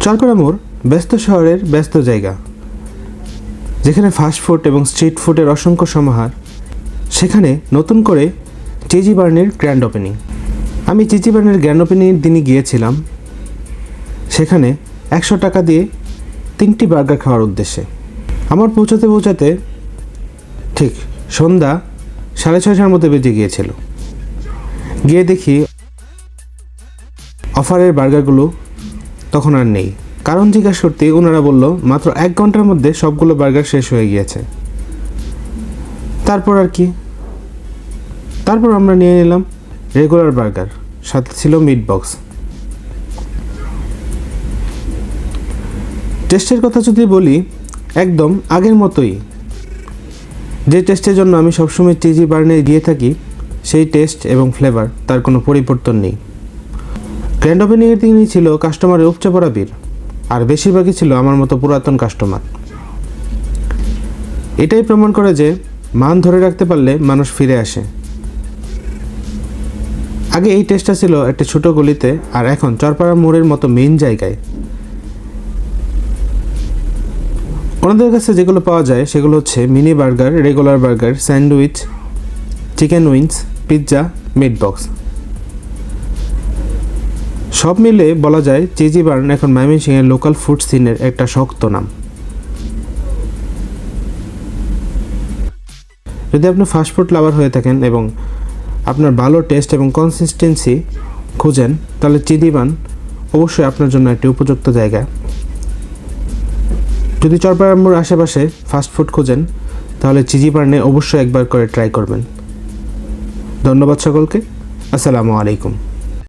চরপাড়া মোড় ব্যস্ত শহরের ব্যস্ত জায়গা, যেখানে ফাস্টফুড এবং স্ট্রিট ফুডের অসংখ্য সমাহার। সেখানে নতুন করে চিজি বার্নের গ্র্যান্ড ওপেনিং। আমি চিজি বার্নের গ্র্যান্ড ওপেনিংয়ের দিনই গিয়েছিলাম সেখানে 100 টাকা দিয়ে 3টি বার্গার খাওয়ার উদ্দেশ্যে। আমার পৌঁছাতে ঠিক সন্ধ্যা 6:30টার মধ্যে বেজে গিয়েছিল। গিয়ে দেখি অফারের বার্গারগুলো তখন আর নেই। কারণ জিজ্ঞাসা করতে ওনারা বলল মাত্র 1 ঘন্টার মধ্যে সবগুলো বার্গার শেষ হয়ে গিয়েছে। তারপর আমরা নিয়ে নিলাম রেগুলার বার্গার, সাথে ছিল মিট বক্স। টেস্টের কথা যদি বলি, একদম আগের মতোই। যে টেস্টের জন্য আমি সবসময় চিজি বার্নে গিয়ে থাকি, সেই টেস্ট এবং ফ্লেভার তার কোনো পরিবর্তন নেই। গ্র্যান্ড ওপেনিংয়ের দিনই ছিল কাস্টমারের উপচে পড়া ভিড়, আর বেশিরভাগই ছিল আমার মতো পুরাতন কাস্টমার। এটাই প্রমাণ করে যে মান ধরে রাখতে পারলে মানুষ ফিরে আসে। আগে এই টেস্টটা ছিল একটা ছোট গলিতে, আর এখন চরপাড়া মোড়ের মতো মেইন জায়গায়। ওনাদের কাছে যেগুলো পাওয়া যায় সেগুলো হচ্ছে mini burger, regular burger, sandwich, chicken wings, pizza, meat box. সব মিলে বলা যায় চিজি বার্ন এখন ময়মনসিংহের লোকাল ফুড সিনের একটা শক্ত নাম। যদি আপনি ফাস্টফুড লাভার হয়ে থাকেন এবং আপনার ভালো টেস্ট এবং কনসিস্টেন্সি খুঁজেন, তাহলে চিজি বার্ন অবশ্যই আপনার জন্য একটি উপযুক্ত জায়গা। যদি চরপাড়া মোড় আশেপাশে ফাস্টফুড খোঁজেন, তাহলে চিজি বার্নে অবশ্যই একবার করে ট্রাই করবেন। ধন্যবাদ সকলকে। আসসালামু আলাইকুম।